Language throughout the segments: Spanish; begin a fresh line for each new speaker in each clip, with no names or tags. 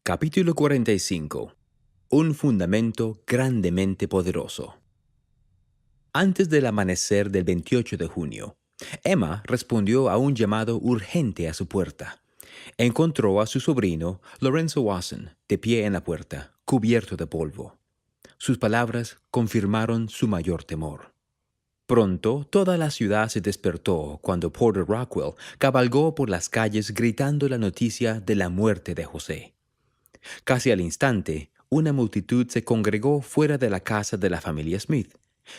Capítulo 45. Un fundamento grandemente poderoso. Antes del amanecer del 28 de junio, Emma respondió a un llamado urgente a su puerta. Encontró a su sobrino, Lorenzo Wasson, de pie en la puerta, cubierto de polvo. Sus palabras confirmaron su mayor temor. Pronto toda la ciudad se despertó cuando Porter Rockwell cabalgó por las calles gritando la noticia de la muerte de José. Casi al instante, una multitud se congregó fuera de la casa de la familia Smith,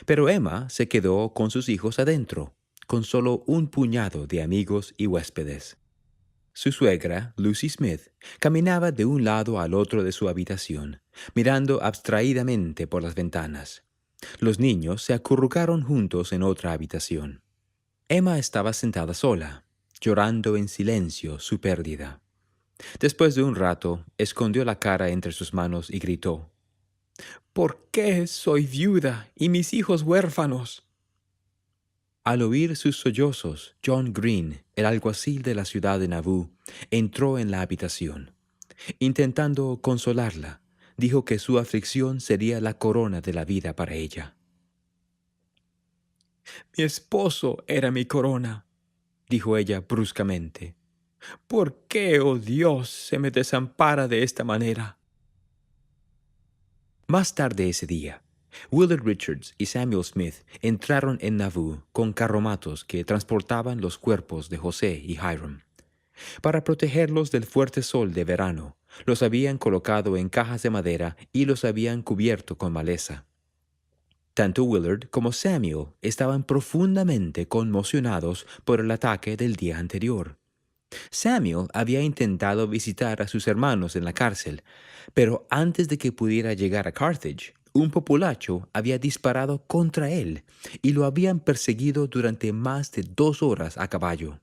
pero Emma se quedó con sus hijos adentro, con solo un puñado de amigos y huéspedes. Su suegra, Lucy Smith, caminaba de un lado al otro de su habitación, mirando abstraídamente por las ventanas. Los niños se acurrucaron juntos en otra habitación. Emma estaba sentada sola, llorando en silencio su pérdida. Después de un rato, escondió la cara entre sus manos y gritó: «¿Por qué soy viuda y mis hijos huérfanos?» Al oír sus sollozos, John Green, el alguacil de la ciudad de Nauvoo, entró en la habitación. Intentando consolarla, dijo que su aflicción sería la corona de la vida para ella. «Mi esposo era mi corona», dijo ella bruscamente. «¿Por qué, oh Dios, se me desampara de esta manera?» Más tarde ese día, Willard Richards y Samuel Smith entraron en Nauvoo con carromatos que transportaban los cuerpos de José y Hiram. Para protegerlos del fuerte sol de verano, los habían colocado en cajas de madera y los habían cubierto con maleza. Tanto Willard como Samuel estaban profundamente conmocionados por el ataque del día anterior. Samuel había intentado visitar a sus hermanos en la cárcel, pero antes de que pudiera llegar a Carthage, un populacho había disparado contra él y lo habían perseguido durante más de 2 horas a caballo.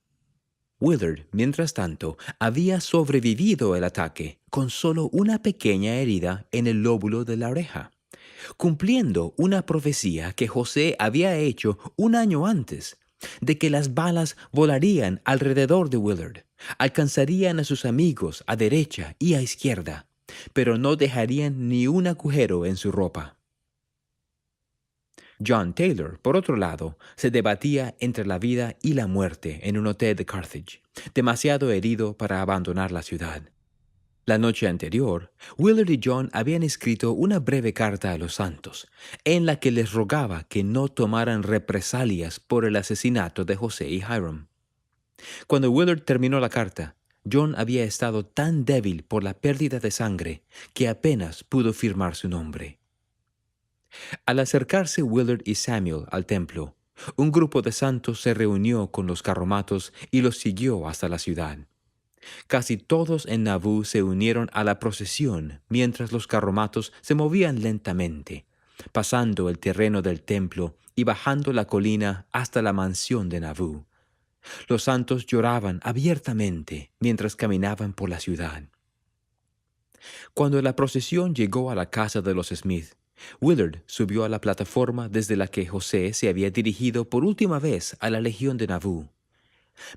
Willard, mientras tanto, había sobrevivido el ataque con solo una pequeña herida en el lóbulo de la oreja, cumpliendo una profecía que José había hecho un año antes, de que las balas volarían alrededor de Willard, alcanzarían a sus amigos a derecha y a izquierda, pero no dejarían ni un agujero en su ropa. John Taylor, por otro lado, se debatía entre la vida y la muerte en un hotel de Carthage, demasiado herido para abandonar la ciudad. La noche anterior, Willard y John habían escrito una breve carta a los santos, en la que les rogaba que no tomaran represalias por el asesinato de José y Hiram. Cuando Willard terminó la carta, John había estado tan débil por la pérdida de sangre que apenas pudo firmar su nombre. Al acercarse Willard y Samuel al templo, un grupo de santos se reunió con los carromatos y los siguió hasta la ciudad. Casi todos en Nauvoo se unieron a la procesión mientras los carromatos se movían lentamente, pasando el terreno del templo y bajando la colina hasta la mansión de Nauvoo. Los santos lloraban abiertamente mientras caminaban por la ciudad. Cuando la procesión llegó a la casa de los Smith, Willard subió a la plataforma desde la que José se había dirigido por última vez a la Legión de Nauvoo.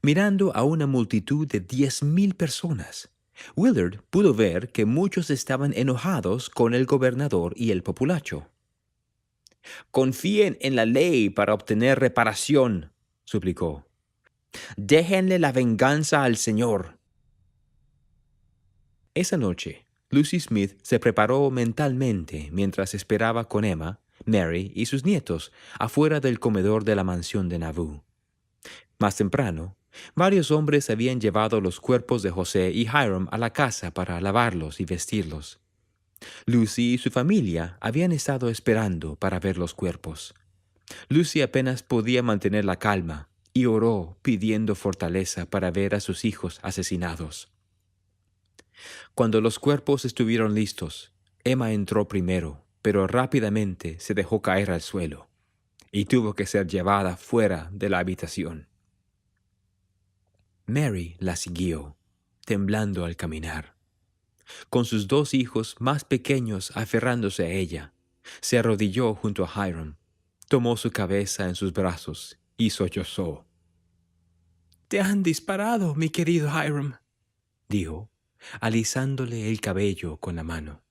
Mirando a una multitud de 10,000 personas, Willard pudo ver que muchos estaban enojados con el gobernador y el populacho. «Confíen en la ley para obtener reparación», suplicó. «Déjenle la venganza al Señor». Esa noche, Lucy Smith se preparó mentalmente mientras esperaba con Emma, Mary y sus nietos afuera del comedor de la mansión de Nauvoo. Más temprano, varios hombres habían llevado los cuerpos de José y Hiram a la casa para lavarlos y vestirlos. Lucy y su familia habían estado esperando para ver los cuerpos. Lucy apenas podía mantener la calma y oró pidiendo fortaleza para ver a sus hijos asesinados. Cuando los cuerpos estuvieron listos, Emma entró primero, pero rápidamente se dejó caer al suelo y tuvo que ser llevada fuera de la habitación. Mary la siguió, temblando al caminar. Con sus 2 hijos más pequeños aferrándose a ella, se arrodilló junto a Hiram, tomó su cabeza en sus brazos y sollozó. «Te han disparado, mi querido Hiram», dijo. alisándole el cabello con la mano.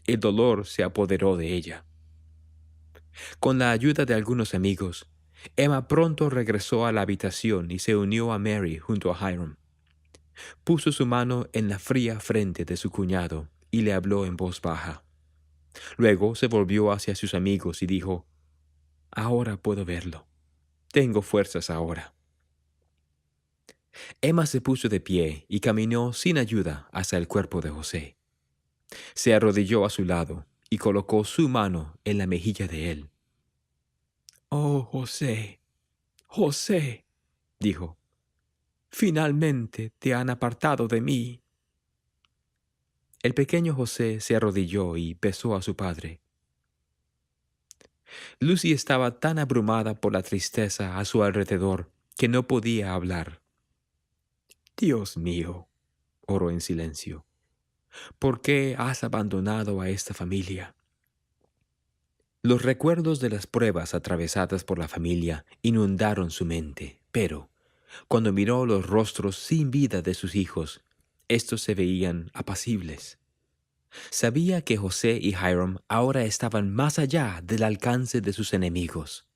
El dolor se apoderó de ella. Con la ayuda de algunos amigos, Emma pronto regresó a la habitación y se unió a Mary junto a Hiram. Puso su mano en la fría frente de su cuñado y le habló en voz baja. Luego se volvió hacia sus amigos y dijo: «Ahora puedo verlo. Tengo fuerzas ahora». Emma se puso de pie y caminó sin ayuda hasta el cuerpo de José. Se arrodilló a su lado y colocó su mano en la mejilla de él. «Oh, José, José», dijo, «finalmente te han apartado de mí». El pequeño José se arrodilló y besó a su padre. Lucy estaba tan abrumada por la tristeza a su alrededor que no podía hablar. «Dios mío», oró en silencio, «¿por qué has abandonado a esta familia?». Los recuerdos de las pruebas atravesadas por la familia inundaron su mente, pero cuando miró los rostros sin vida de sus hijos, estos se veían apacibles. Sabía que José y Hiram ahora estaban más allá del alcance de sus enemigos.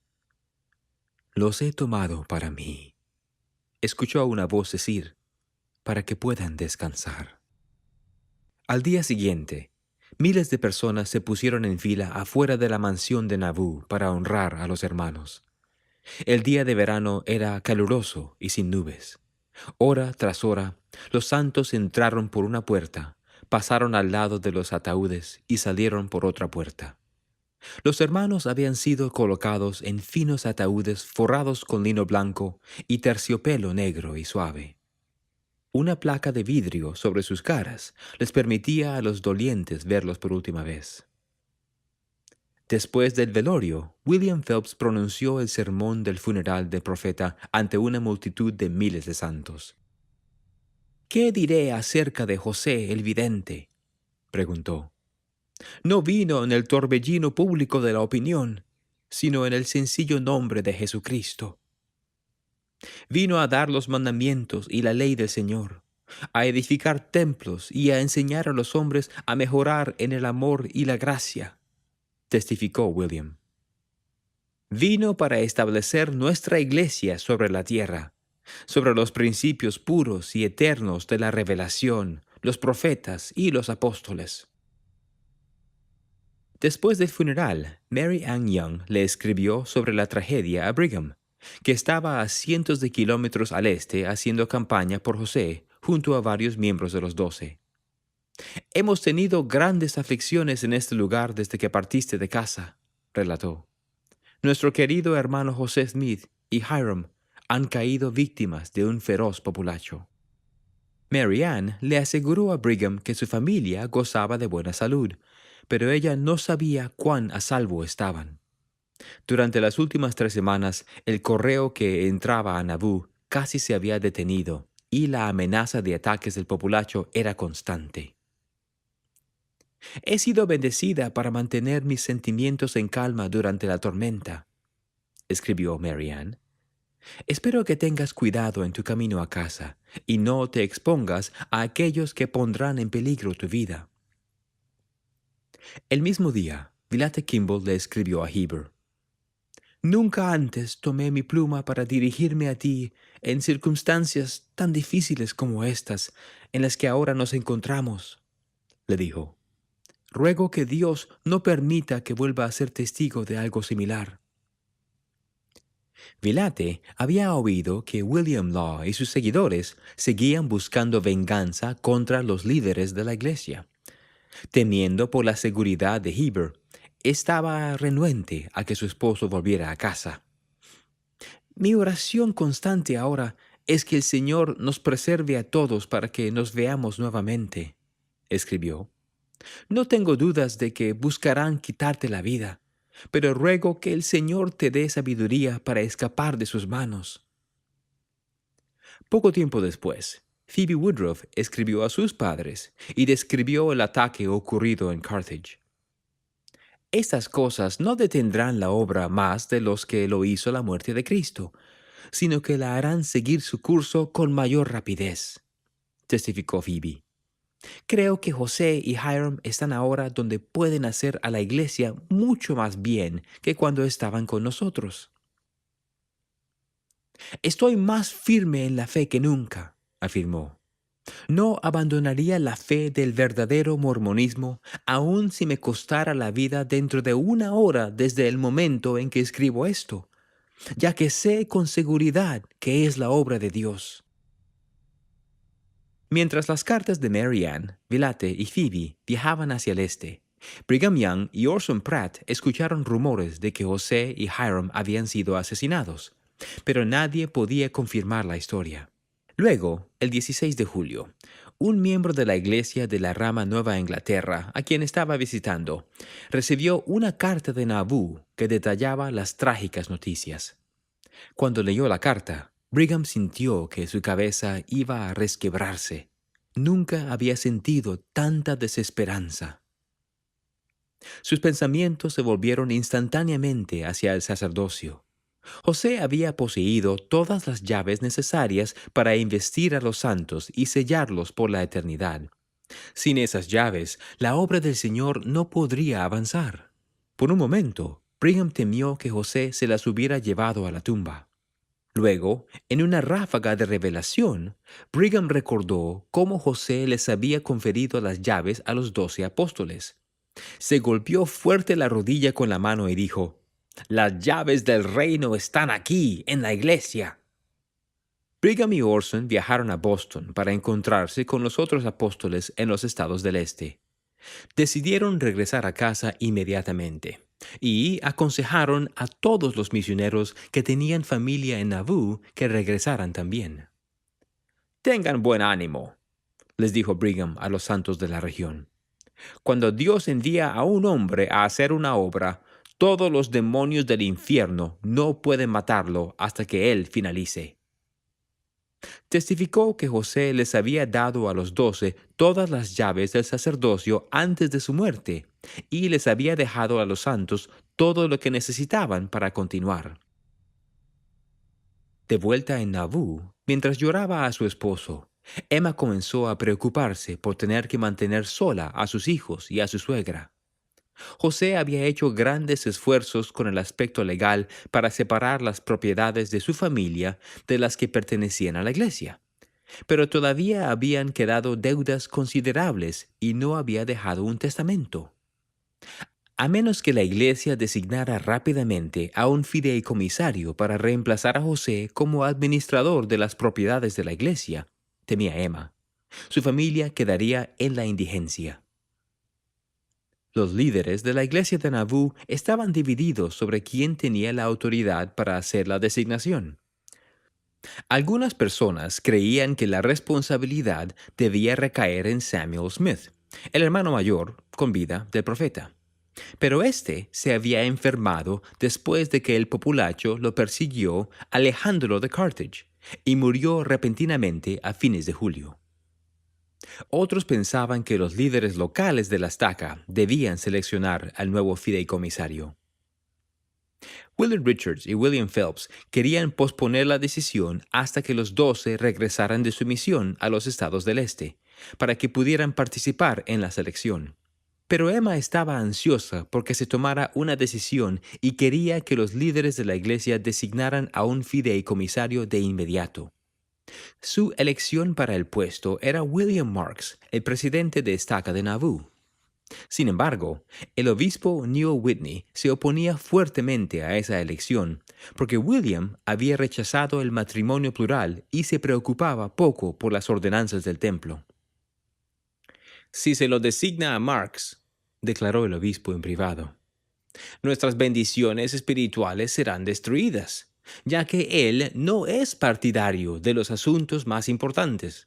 «Los he tomado para mí», escuchó una voz decir, «para que puedan descansar». Al día siguiente, miles de personas se pusieron en fila afuera de la mansión de Nabú para honrar a los hermanos. El día de verano era caluroso y sin nubes. Hora tras hora, los santos entraron por una puerta, pasaron al lado de los ataúdes y salieron por otra puerta. Los hermanos habían sido colocados en finos ataúdes forrados con lino blanco y terciopelo negro y suave. Una placa de vidrio sobre sus caras les permitía a los dolientes verlos por última vez. Después del velorio, William Phelps pronunció el sermón del funeral del profeta ante una multitud de miles de santos. «¿Qué diré acerca de José el vidente?», preguntó. «No vino en el torbellino público de la opinión, sino en el sencillo nombre de Jesucristo. Vino a dar los mandamientos y la ley del Señor, a edificar templos y a enseñar a los hombres a mejorar en el amor y la gracia», testificó William. «Vino para establecer nuestra iglesia sobre la tierra, sobre los principios puros y eternos de la revelación, los profetas y los apóstoles». Después del funeral, Mary Ann Young le escribió sobre la tragedia a Brigham, que estaba a cientos de kilómetros al este haciendo campaña por José junto a varios miembros de los 12. «Hemos tenido grandes aflicciones en este lugar desde que partiste de casa», relató. «Nuestro querido hermano José Smith y Hiram han caído víctimas de un feroz populacho». Mary Ann le aseguró a Brigham que su familia gozaba de buena salud, pero ella no sabía cuán a salvo estaban. Durante las últimas 3 semanas, el correo que entraba a Nabú casi se había detenido y la amenaza de ataques del populacho era constante. «He sido bendecida para mantener mis sentimientos en calma durante la tormenta», escribió Mary Ann. «Espero que tengas cuidado en tu camino a casa y no te expongas a aquellos que pondrán en peligro tu vida». El mismo día, Villate Kimball le escribió a Heber: «Nunca antes tomé mi pluma para dirigirme a ti en circunstancias tan difíciles como estas en las que ahora nos encontramos», le dijo. «Ruego que Dios no permita que vuelva a ser testigo de algo similar». Villate había oído que William Law y sus seguidores seguían buscando venganza contra los líderes de la iglesia. Temiendo por la seguridad de Heber, estaba renuente a que su esposo volviera a casa. «Mi oración constante ahora es que el Señor nos preserve a todos para que nos veamos nuevamente», escribió. «No tengo dudas de que buscarán quitarte la vida, pero ruego que el Señor te dé sabiduría para escapar de sus manos». Poco tiempo después, Phoebe Woodruff escribió a sus padres y describió el ataque ocurrido en Carthage. «Estas cosas no detendrán la obra más de los que lo hizo la muerte de Cristo, sino que la harán seguir su curso con mayor rapidez», testificó Phoebe. Creo que José y Hiram están ahora donde pueden hacer a la iglesia mucho más bien que cuando estaban con nosotros. Estoy más firme en la fe que nunca, afirmó. No abandonaría la fe del verdadero mormonismo, aun si me costara la vida dentro de 1 hora desde el momento en que escribo esto, ya que sé con seguridad que es la obra de Dios. Mientras las cartas de Mary Ann, Vilate y Phoebe viajaban hacia el este, Brigham Young y Orson Pratt escucharon rumores de que José y Hiram habían sido asesinados, pero nadie podía confirmar la historia. Luego, el 16 de julio, un miembro de la iglesia de la rama Nueva Inglaterra, a quien estaba visitando, recibió una carta de Nauvoo que detallaba las trágicas noticias. Cuando leyó la carta, Brigham sintió que su cabeza iba a resquebrarse. Nunca había sentido tanta desesperanza. Sus pensamientos se volvieron instantáneamente hacia el sacerdocio. José había poseído todas las llaves necesarias para investir a los santos y sellarlos por la eternidad. Sin esas llaves, la obra del Señor no podría avanzar. Por un momento, Brigham temió que José se las hubiera llevado a la tumba. Luego, en una ráfaga de revelación, Brigham recordó cómo José les había conferido las llaves a los 12 apóstoles. Se golpeó fuerte la rodilla con la mano y dijo: «Las llaves del reino están aquí, en la iglesia». Brigham y Orson viajaron a Boston para encontrarse con los otros apóstoles en los estados del este. Decidieron regresar a casa inmediatamente y aconsejaron a todos los misioneros que tenían familia en Nauvoo que regresaran también. «Tengan buen ánimo», les dijo Brigham a los santos de la región. «Cuando Dios envía a un hombre a hacer una obra, todos los demonios del infierno no pueden matarlo hasta que él finalice». Testificó que José les había dado a los 12 todas las llaves del sacerdocio antes de su muerte y les había dejado a los santos todo lo que necesitaban para continuar. De vuelta en Nauvoo, mientras lloraba a su esposo, Emma comenzó a preocuparse por tener que mantener sola a sus hijos y a su suegra. José había hecho grandes esfuerzos con el aspecto legal para separar las propiedades de su familia de las que pertenecían a la iglesia, pero todavía habían quedado deudas considerables y no había dejado un testamento. A menos que la iglesia designara rápidamente a un fideicomisario para reemplazar a José como administrador de las propiedades de la iglesia, temía Emma, su familia quedaría en la indigencia. Los líderes de la iglesia de Nauvoo estaban divididos sobre quién tenía la autoridad para hacer la designación. Algunas personas creían que la responsabilidad debía recaer en Samuel Smith, el hermano mayor, con vida, del profeta. Pero éste se había enfermado después de que el populacho lo persiguió alejándolo de Carthage, y murió repentinamente a fines de julio. Otros pensaban que los líderes locales de la estaca debían seleccionar al nuevo fideicomisario. Willard Richards y William Phelps querían posponer la decisión hasta que los 12 regresaran de su misión a los estados del este, para que pudieran participar en la selección. Pero Emma estaba ansiosa porque se tomara una decisión y quería que los líderes de la iglesia designaran a un fideicomisario de inmediato. Su elección para el puesto era William Marks, el presidente de estaca de Nauvoo. Sin embargo, el obispo Newell Whitney se oponía fuertemente a esa elección, porque William había rechazado el matrimonio plural y se preocupaba poco por las ordenanzas del templo. «Si se lo designa a Marks», declaró el obispo en privado, «nuestras bendiciones espirituales serán destruidas, ya que él no es partidario de los asuntos más importantes».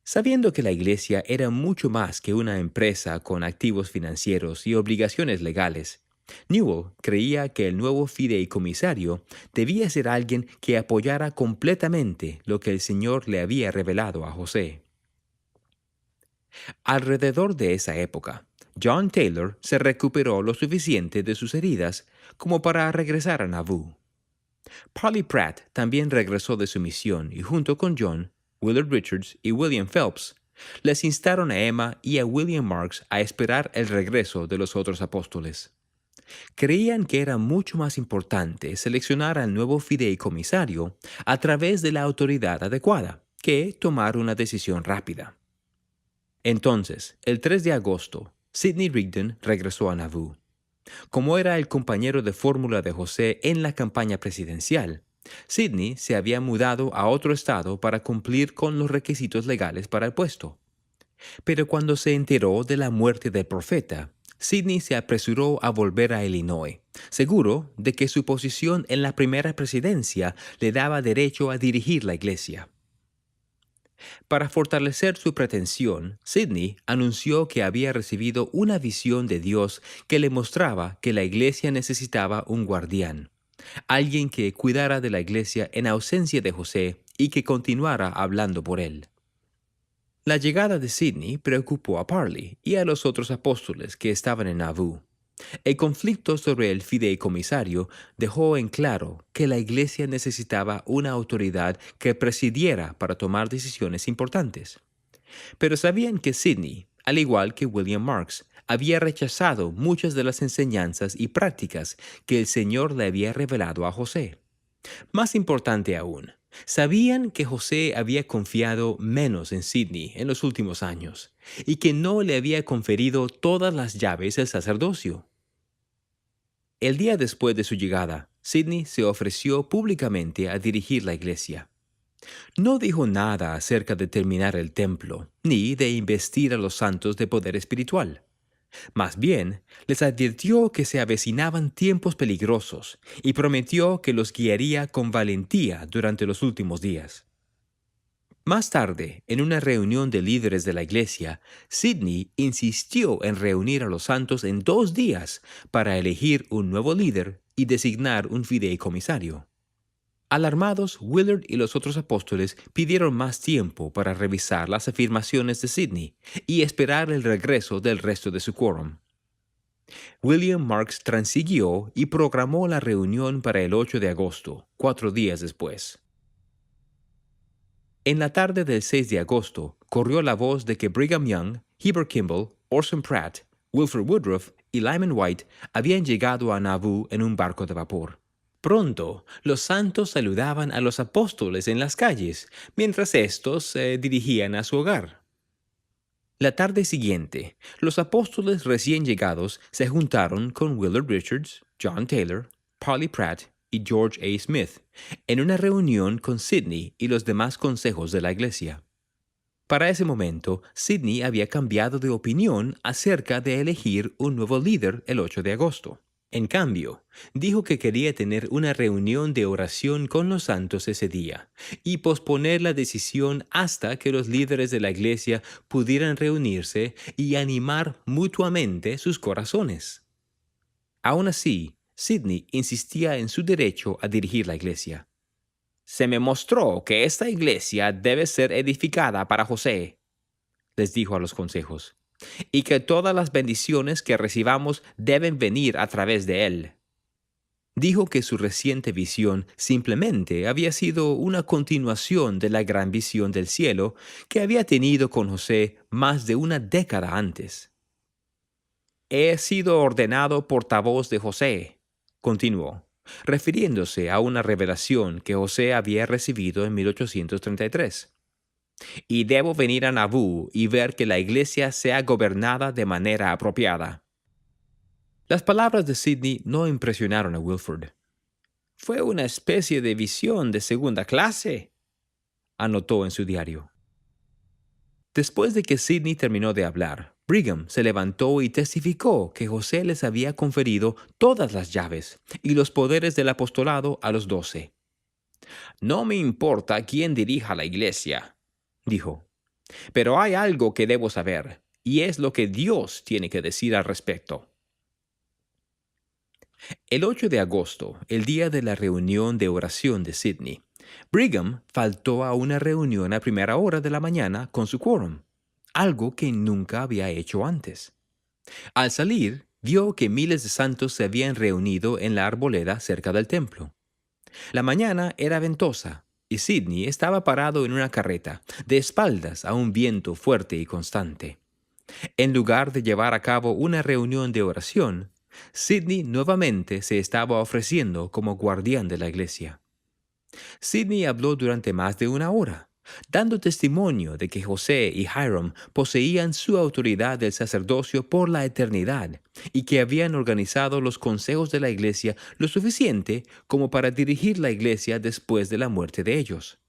Sabiendo que la iglesia era mucho más que una empresa con activos financieros y obligaciones legales, Newell creía que el nuevo fideicomisario debía ser alguien que apoyara completamente lo que el Señor le había revelado a José. Alrededor de esa época, John Taylor se recuperó lo suficiente de sus heridas como para regresar a Nauvoo. Parley Pratt también regresó de su misión y junto con John, Willard Richards y William Phelps les instaron a Emma y a William Marks a esperar el regreso de los otros apóstoles. Creían que era mucho más importante seleccionar al nuevo fideicomisario a través de la autoridad adecuada que tomar una decisión rápida. Entonces, el 3 de agosto, Sidney Rigdon regresó a Nauvoo. Como era el compañero de fórmula de José en la campaña presidencial, Sidney se había mudado a otro estado para cumplir con los requisitos legales para el puesto. Pero cuando se enteró de la muerte del profeta, Sidney se apresuró a volver a Illinois, seguro de que su posición en la primera presidencia le daba derecho a dirigir la iglesia. Para fortalecer su pretensión, Sidney anunció que había recibido una visión de Dios que le mostraba que la iglesia necesitaba un guardián, alguien que cuidara de la iglesia en ausencia de José y que continuara hablando por él. La llegada de Sidney preocupó a Parley y a los otros apóstoles que estaban en Nauvoo. El conflicto sobre el fideicomisario dejó en claro que la iglesia necesitaba una autoridad que presidiera para tomar decisiones importantes. Pero sabían que Sidney, al igual que William Marks, había rechazado muchas de las enseñanzas y prácticas que el Señor le había revelado a José. Más importante aún, sabían que José había confiado menos en Sidney en los últimos años y que no le había conferido todas las llaves del sacerdocio. El día después de su llegada, Sidney se ofreció públicamente a dirigir la iglesia. No dijo nada acerca de terminar el templo, ni de investir a los santos de poder espiritual. Más bien, les advirtió que se avecinaban tiempos peligrosos y prometió que los guiaría con valentía durante los últimos días. Más tarde, en una reunión de líderes de la iglesia, Sidney insistió en reunir a los santos en 2 días para elegir un nuevo líder y designar un fideicomisario. Alarmados, Willard y los otros apóstoles pidieron más tiempo para revisar las afirmaciones de Sidney y esperar el regreso del resto de su quórum. William Marks transiguió y programó la reunión para el 8 de agosto, 4 días después. En la tarde del 6 de agosto, corrió la voz de que Brigham Young, Heber Kimball, Orson Pratt, Wilford Woodruff y Lyman White habían llegado a Nauvoo en un barco de vapor. Pronto, los santos saludaban a los apóstoles en las calles, mientras éstos se dirigían a su hogar. La tarde siguiente, los apóstoles recién llegados se juntaron con Willard Richards, John Taylor, Parley Pratt y George A. Smith en una reunión con Sidney y los demás consejos de la iglesia. Para ese momento, Sidney había cambiado de opinión acerca de elegir un nuevo líder el 8 de agosto. En cambio, dijo que quería tener una reunión de oración con los santos ese día y posponer la decisión hasta que los líderes de la iglesia pudieran reunirse y animar mutuamente sus corazones. Aún así, Sidney insistía en su derecho a dirigir la iglesia. «Se me mostró que esta iglesia debe ser edificada para José», les dijo a los consejos, «y que todas las bendiciones que recibamos deben venir a través de él». Dijo que su reciente visión simplemente había sido una continuación de la gran visión del cielo que había tenido con José más de una década antes. «He sido ordenado portavoz de José», continuó, refiriéndose a una revelación que José había recibido en 1833. «Y debo venir a Nauvoo y ver que la iglesia sea gobernada de manera apropiada». Las palabras de Sidney no impresionaron a Wilford. «Fue una especie de visión de segunda clase», anotó en su diario. Después de que Sidney terminó de hablar, Brigham se levantó y testificó que José les había conferido todas las llaves y los poderes del apostolado a los 12. «No me importa quién dirija la iglesia», dijo, «pero hay algo que debo saber, y es lo que Dios tiene que decir al respecto». El 8 de agosto, el día de la reunión de oración de Sidney, Brigham faltó a una reunión a primera hora de la mañana con su quórum, algo que nunca había hecho antes. Al salir, vio que miles de santos se habían reunido en la arboleda cerca del templo. La mañana era ventosa y Sidney estaba parado en una carreta, de espaldas a un viento fuerte y constante. En lugar de llevar a cabo una reunión de oración, Sidney nuevamente se estaba ofreciendo como guardián de la iglesia. Sidney habló durante más de una hora, dando testimonio de que José y Hiram poseían su autoridad del sacerdocio por la eternidad y que habían organizado los consejos de la iglesia lo suficiente como para dirigir la iglesia después de la muerte de ellos.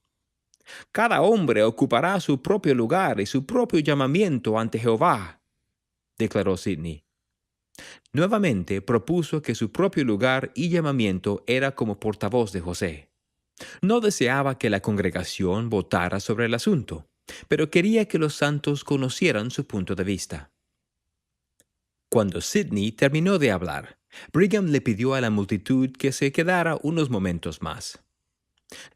Cada hombre ocupará su propio lugar y su propio llamamiento ante Jehová, declaró Sidney. Nuevamente propuso que su propio lugar y llamamiento era como portavoz de José. No deseaba que la congregación votara sobre el asunto, pero quería que los santos conocieran su punto de vista. Cuando Sidney terminó de hablar, Brigham le pidió a la multitud que se quedara unos momentos más.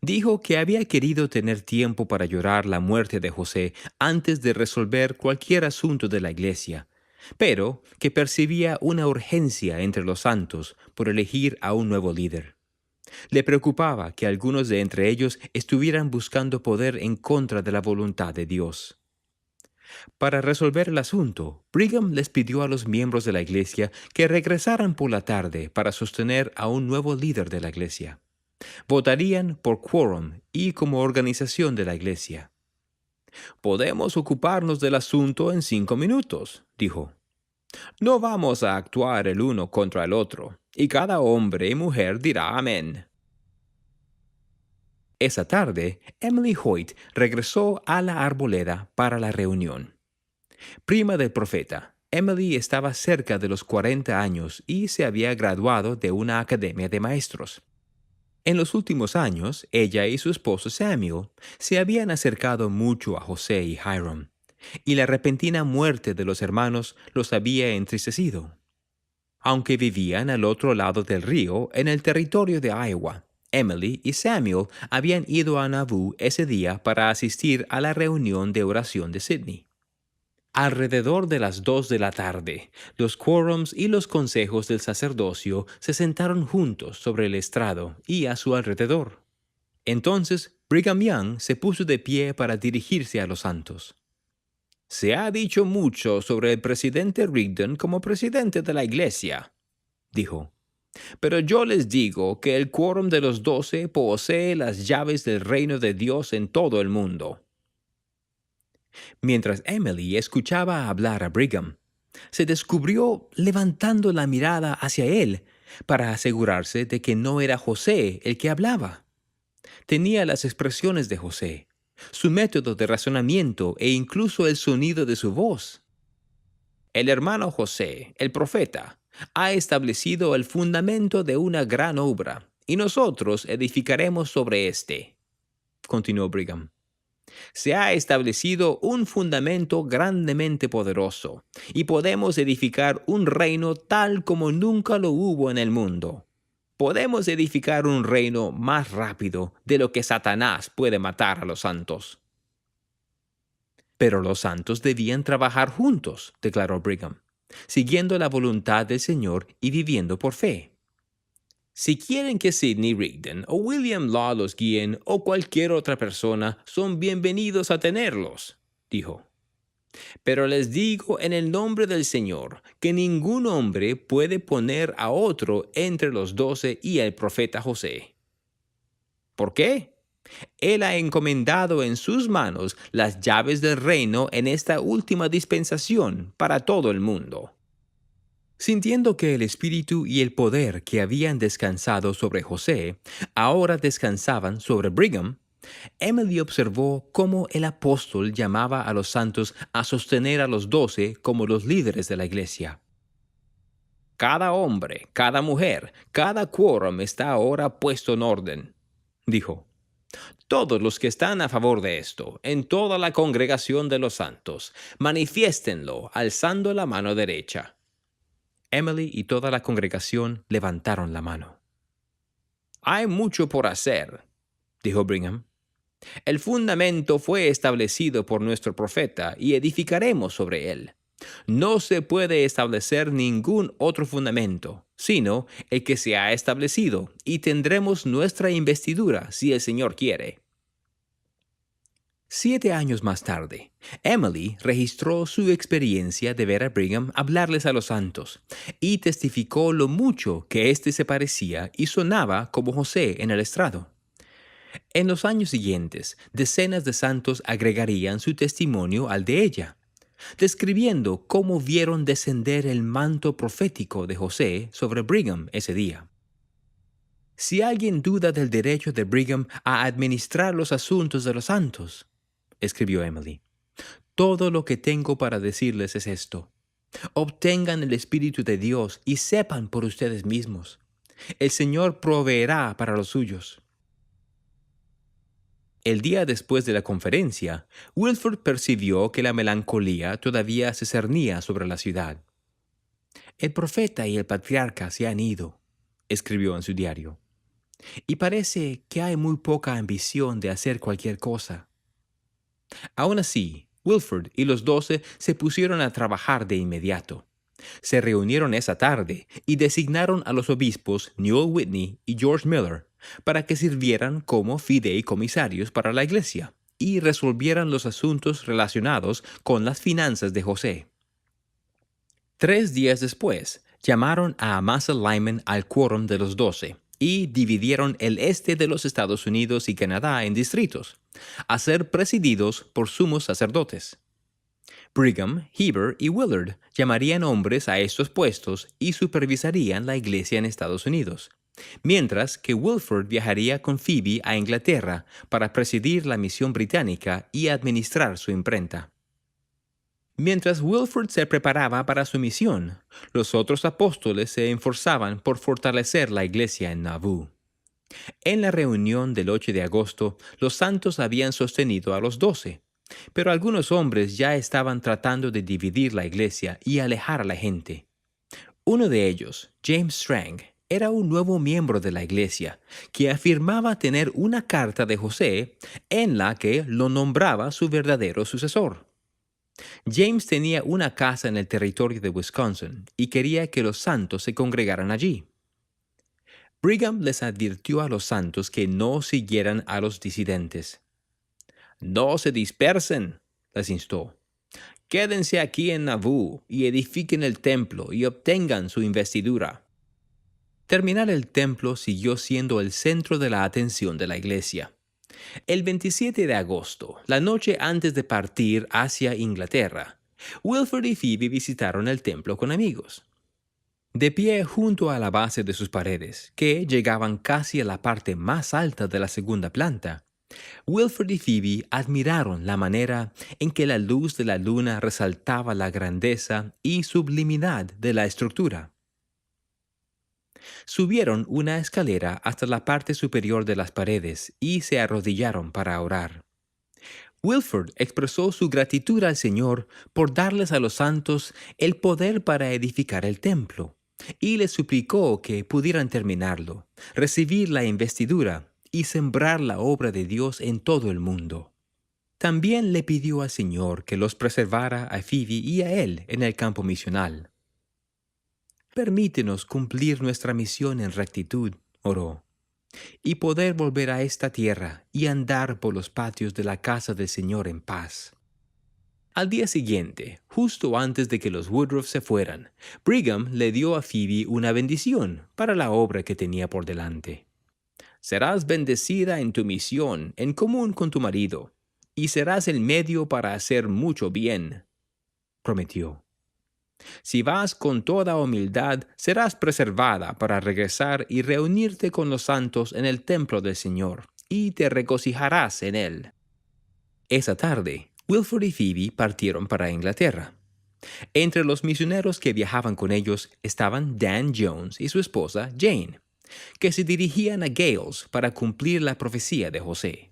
Dijo que había querido tener tiempo para llorar la muerte de José antes de resolver cualquier asunto de la iglesia, pero que percibía una urgencia entre los santos por elegir a un nuevo líder. Le preocupaba que algunos de entre ellos estuvieran buscando poder en contra de la voluntad de Dios. Para resolver el asunto, Brigham les pidió a los miembros de la iglesia que regresaran por la tarde para sostener a un nuevo líder de la iglesia. Votarían por quórum y como organización de la iglesia. «Podemos ocuparnos del asunto en 5 minutos», dijo. «No vamos a actuar el uno contra el otro, y cada hombre y mujer dirá amén». Esa tarde, Emily Hoyt regresó a la arboleda para la reunión. Prima del profeta, Emily estaba cerca de los 40 años y se había graduado de una academia de maestros. En los últimos años, ella y su esposo Samuel se habían acercado mucho a José y Hiram, y la repentina muerte de los hermanos los había entristecido. Aunque vivían al otro lado del río, en el territorio de Iowa, Emily y Samuel habían ido a Nauvoo ese día para asistir a la reunión de oración de Sidney. Alrededor de las 2 de la tarde, los quórums y los consejos del sacerdocio se sentaron juntos sobre el estrado y a su alrededor. Entonces Brigham Young se puso de pie para dirigirse a los santos. «Se ha dicho mucho sobre el presidente Rigdon como presidente de la iglesia», dijo. «Pero yo les digo que el quórum de los 12 posee las llaves del reino de Dios en todo el mundo». Mientras Emily escuchaba hablar a Brigham, se descubrió levantando la mirada hacia él para asegurarse de que no era José el que hablaba. Tenía las expresiones de José, su método de razonamiento e incluso el sonido de su voz. «El hermano José, el profeta, ha establecido el fundamento de una gran obra, y nosotros edificaremos sobre éste», continuó Brigham. «Se ha establecido un fundamento grandemente poderoso, y podemos edificar un reino tal como nunca lo hubo en el mundo. Podemos edificar un reino más rápido de lo que Satanás puede matar a los santos». «Pero los santos debían trabajar juntos», declaró Brigham, «siguiendo la voluntad del Señor y viviendo por fe». «Si quieren que Sidney Rigdon o William Law los guíen o cualquier otra persona, son bienvenidos a tenerlos», dijo. «Pero les digo en el nombre del Señor que ningún hombre puede poner a otro entre los 12 y el profeta José». «¿Por qué? Él ha encomendado en sus manos las llaves del reino en esta última dispensación para todo el mundo». Sintiendo que el espíritu y el poder que habían descansado sobre José ahora descansaban sobre Brigham, Emily observó cómo el apóstol llamaba a los santos a sostener a los 12 como los líderes de la iglesia. «Cada hombre, cada mujer, cada quórum está ahora puesto en orden», dijo. «Todos los que están a favor de esto, en toda la congregación de los santos, manifiéstenlo alzando la mano derecha». Emily y toda la congregación levantaron la mano. «Hay mucho por hacer», dijo Brigham. «El fundamento fue establecido por nuestro profeta y edificaremos sobre él. No se puede establecer ningún otro fundamento, sino el que se ha establecido, y tendremos nuestra investidura si el Señor quiere. 7 años más tarde, Emily registró su experiencia de ver a Brigham hablarles a los santos y testificó lo mucho que éste se parecía y sonaba como José en el estrado. En los años siguientes, decenas de santos agregarían su testimonio al de ella, describiendo cómo vieron descender el manto profético de José sobre Brigham ese día. Si alguien duda del derecho de Brigham a administrar los asuntos de los santos, escribió Emily, todo lo que tengo para decirles es esto. Obtengan el Espíritu de Dios y sepan por ustedes mismos. El Señor proveerá para los suyos. El día después de la conferencia, Wilford percibió que la melancolía todavía se cernía sobre la ciudad. El profeta y el patriarca se han ido, escribió en su diario, y parece que hay muy poca ambición de hacer cualquier cosa. Aún así, Wilford y los 12 se pusieron a trabajar de inmediato. Se reunieron esa tarde y designaron a los obispos Newell Whitney y George Miller para que sirvieran como fideicomisarios para la iglesia y resolvieran los asuntos relacionados con las finanzas de José. 3 días después, llamaron a Amasa Lyman al quórum de los 12 y dividieron el este de los Estados Unidos y Canadá en distritos, a ser presididos por sumos sacerdotes. Brigham, Heber y Willard llamarían hombres a estos puestos y supervisarían la iglesia en Estados Unidos, mientras que Wilford viajaría con Phoebe a Inglaterra para presidir la misión británica y administrar su imprenta. Mientras Wilford se preparaba para su misión, los otros apóstoles se esforzaban por fortalecer la iglesia en Nauvoo. En la reunión del 8 de agosto, los santos habían sostenido a los 12, pero algunos hombres ya estaban tratando de dividir la iglesia y alejar a la gente. Uno de ellos, James Strang, era un nuevo miembro de la iglesia, que afirmaba tener una carta de José en la que lo nombraba su verdadero sucesor. James tenía una casa en el territorio de Wisconsin y quería que los santos se congregaran allí. Brigham les advirtió a los santos que no siguieran a los disidentes. «No se dispersen», les instó. «Quédense aquí en Nauvoo y edifiquen el templo y obtengan su investidura». Terminar el templo siguió siendo el centro de la atención de la iglesia. El 27 de agosto, la noche antes de partir hacia Inglaterra, Wilford y Phoebe visitaron el templo con amigos. De pie junto a la base de sus paredes, que llegaban casi a la parte más alta de la segunda planta, Wilford y Phoebe admiraron la manera en que la luz de la luna resaltaba la grandeza y sublimidad de la estructura. Subieron una escalera hasta la parte superior de las paredes y se arrodillaron para orar. Wilford expresó su gratitud al Señor por darles a los santos el poder para edificar el templo, y les suplicó que pudieran terminarlo, recibir la investidura y sembrar la obra de Dios en todo el mundo. También le pidió al Señor que los preservara a Phoebe y a él en el campo misional. «Permítenos cumplir nuestra misión en rectitud», oró, «y poder volver a esta tierra y andar por los patios de la casa del Señor en paz». Al día siguiente, justo antes de que los Woodruff se fueran, Brigham le dio a Phoebe una bendición para la obra que tenía por delante. «Serás bendecida en tu misión en común con tu marido, y serás el medio para hacer mucho bien», prometió. «Si vas con toda humildad, serás preservada para regresar y reunirte con los santos en el templo del Señor, y te regocijarás en él». Esa tarde, Wilford y Phoebe partieron para Inglaterra. Entre los misioneros que viajaban con ellos estaban Dan Jones y su esposa Jane, que se dirigían a Gales para cumplir la profecía de José.